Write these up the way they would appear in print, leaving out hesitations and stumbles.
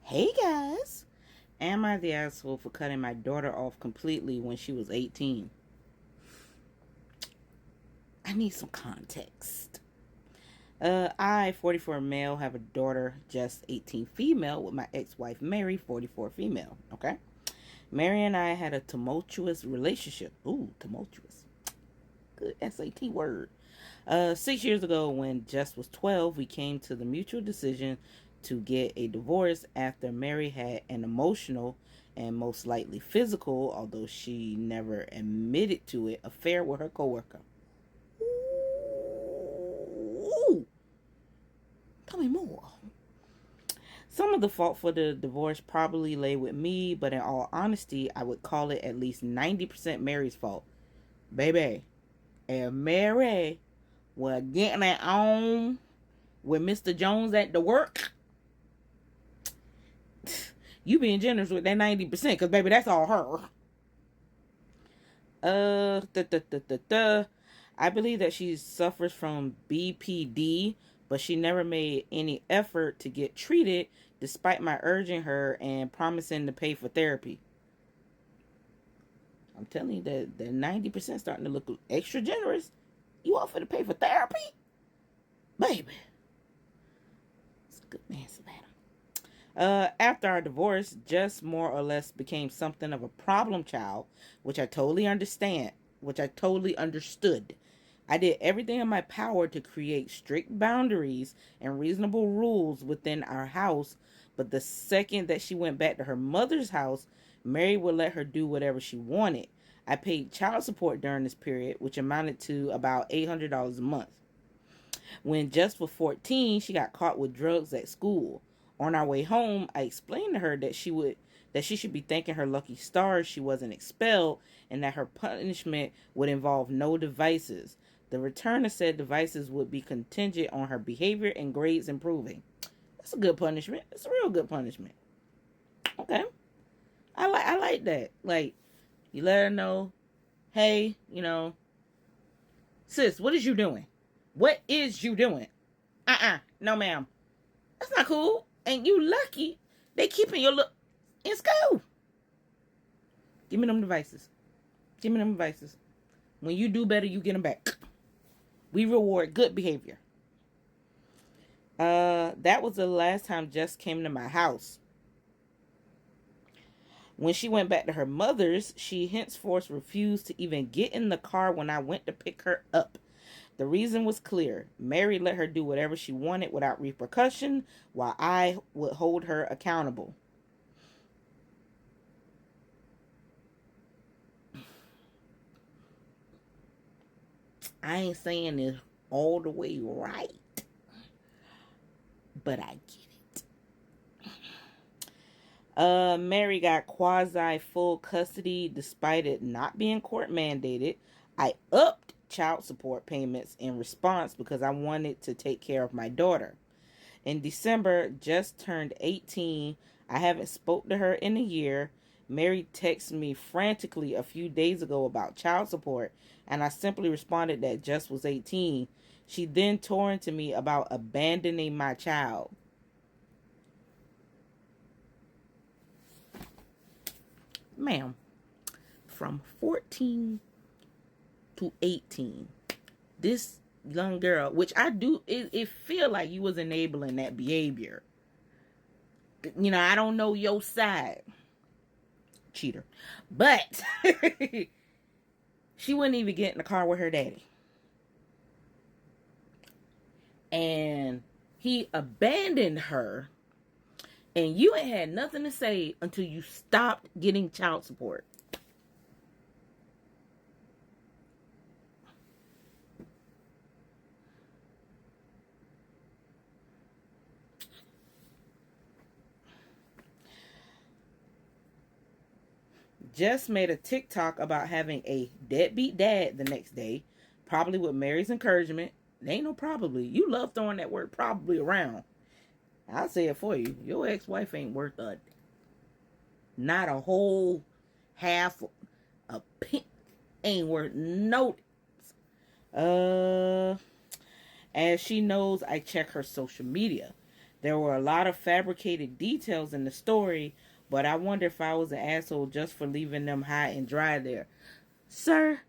Hey guys! Am I the asshole for cutting my daughter off completely when she was 18? I need some context. I, 44 male, have a daughter, just 18 female, with my ex-wife Mary, 44 female. Okay? Mary and I had a tumultuous relationship. Ooh, tumultuous. Good SAT word. 6 years ago, when Jess was 12, we came to the mutual decision to get a divorce after Mary had an emotional and most likely physical, although she never admitted to it, affair with her coworker. Ooh, tell me more. Some of the fault for the divorce probably lay with me, but in all honesty, I would call it at least 90% Mary's fault. Baby, if Mary was getting it on with Mr. Jones at the work, you being generous with that 90%, because baby, that's all her. I believe that she suffers from BPD, but she never made any effort to get treated despite my urging her and promising to pay for therapy. I'm telling you that the 90% starting to look extra generous. You offer to pay for therapy? Baby. It's a good man, Savannah. After our divorce, Jess more or less became something of a problem child, which I totally understood. I did everything in my power to create strict boundaries and reasonable rules within our house, but the second that she went back to her mother's house, Mary would let her do whatever she wanted. I paid child support during this period, which amounted to about $800 a month. When Jess was 14, she got caught with drugs at school. On our way home, I explained to her that she should be thanking her lucky stars she wasn't expelled, and that her punishment would involve no devices. The return of said devices would be contingent on her behavior and grades improving. That's a good punishment. It's a real good punishment. Okay. I like that. Like, you let her know, hey, sis, what is you doing? What is you doing? No ma'am. That's not cool. And you lucky they keeping your look in school. Give me them devices. Give me them devices. When you do better, you get them back. We reward good behavior. That was the last time Jess came to my house. When she went back to her mother's, she henceforth refused to even get in the car when I went to pick her up. The reason was clear. Mary let her do whatever she wanted without repercussion, while I would hold her accountable. I ain't saying this all the way right, but I get it. Mary got quasi full custody despite it not being court mandated. I upped child support payments in response because I wanted to take care of my daughter. In December, just turned 18. I haven't spoke to her in a year. Mary texted me frantically a few days ago about child support, and I simply responded that Jess was 18. She then tore into me about abandoning my child. Ma'am, from 14 to 18, this young girl, which I do, it feel like you was enabling that behavior. I don't know your side, cheater, but she wouldn't even get in the car with her daddy, and he abandoned her, and you ain't had nothing to say until you stopped getting child support. Jess made a TikTok about having a deadbeat dad the next day, probably with Mary's encouragement. There ain't no probably. You love throwing that word probably around. I'll say it for you. Your ex-wife ain't worth not a whole half a pin. Ain't worth no. As she knows, I check her social media. There were a lot of fabricated details in the story, but I wonder if I was an asshole just for leaving them high and dry there. Sir,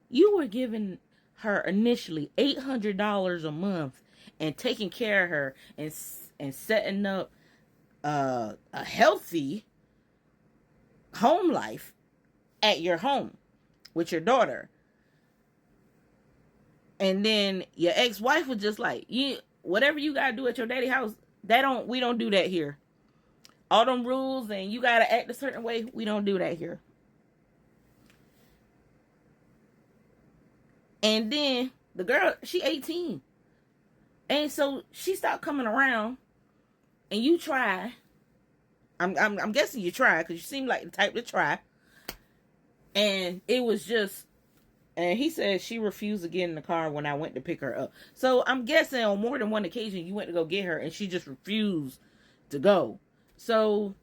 you were giving her initially $800 a month and taking care of her and setting up a healthy home life at your home with your daughter. And then your ex-wife was just like, whatever you gotta do at your daddy house, we don't do that here. All them rules and you gotta act a certain way, we don't do that here. And then the girl, she 18. And so she stopped coming around. And you try. I'm guessing you try because you seem like the type to try. And it was just, and he said she refused to get in the car when I went to pick her up. So I'm guessing on more than one occasion you went to go get her and she just refused to go. So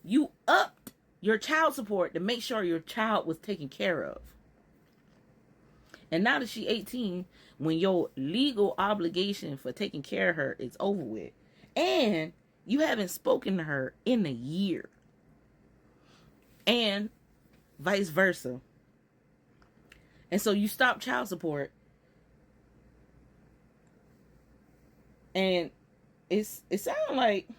you upped your child support to make sure your child was taken care of. And now that she's 18, when your legal obligation for taking care of her is over with, and you haven't spoken to her in a year, and vice versa, and so you stop child support, and it sounds like,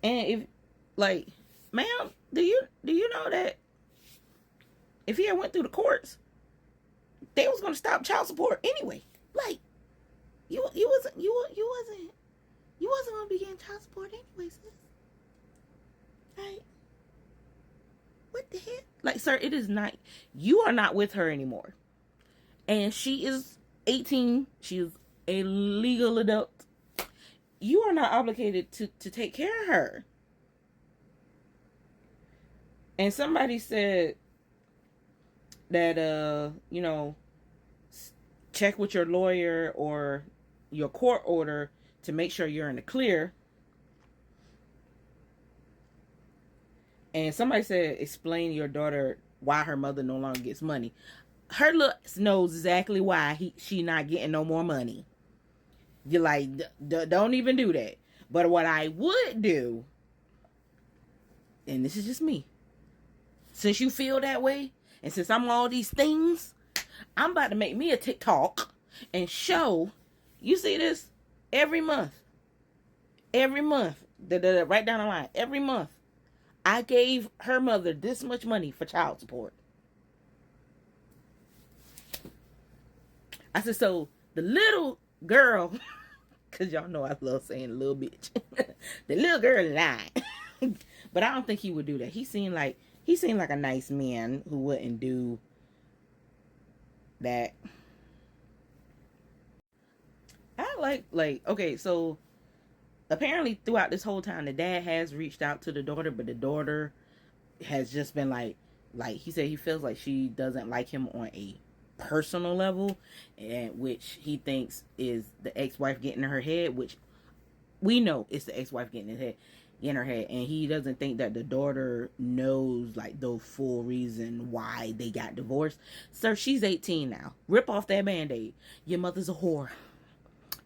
and if, like, ma'am, do you know that if he had went through the courts, they was gonna stop child support anyway? Like, you wasn't gonna be getting child support anyway, sis. Right? What the heck? Like, sir, it is not. You are not with her anymore, and she is 18. She is a legal adult. You are not obligated to take care of her. And somebody said that check with your lawyer or your court order to make sure you're in the clear. And somebody said explain to your daughter why her mother no longer gets money. Her looks knows exactly why she not getting no more money. You're like, don't even do that. But what I would do, and this is just me, since you feel that way, and since I'm all these things, I'm about to make me a TikTok and show, you see this, every month, right down the line, every month, I gave her mother this much money for child support. I said, so the little girl, because y'all know I love saying little bitch, the little girl lied. But I don't think he would do that. He seemed like a nice man who wouldn't do that. I like okay, so apparently throughout this whole time the dad has reached out to the daughter, but the daughter has just been like he said he feels like she doesn't like him on a personal level, and which he thinks is the ex-wife getting in her head, which we know it's the ex-wife getting in her head, and he doesn't think that the daughter knows like the full reason why they got divorced. Sir, she's 18 now. Rip off that band-aid. Your mother's a whore.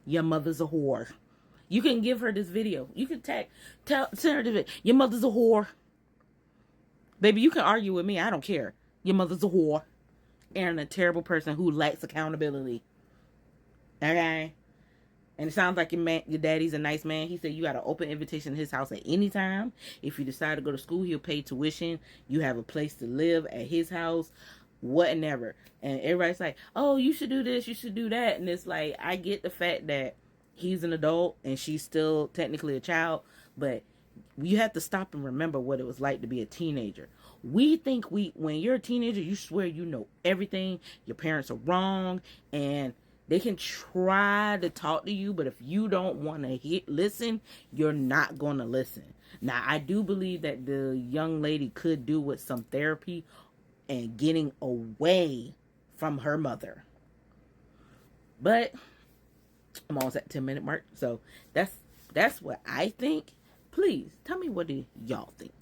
Your mother's a whore. You can give her this video. You can send her this video. Your mother's a whore. Baby, you can argue with me. I don't care. Your mother's a whore. And a terrible person who lacks accountability. Okay? And it sounds like your daddy's a nice man. He said you got an open invitation to his house at any time. If you decide to go to school, he'll pay tuition. You have a place to live at his house. Whatever. And everybody's like, oh, you should do this, you should do that. And it's like, I get the fact that he's an adult and she's still technically a child, but you have to stop and remember what it was like to be a teenager. We think when you're a teenager, you swear you know everything. Your parents are wrong, and they can try to talk to you, but if you don't want to listen, you're not going to listen. Now, I do believe that the young lady could do with some therapy and getting away from her mother. But I'm almost at 10-minute mark, so that's what I think. Please tell me, what do y'all think?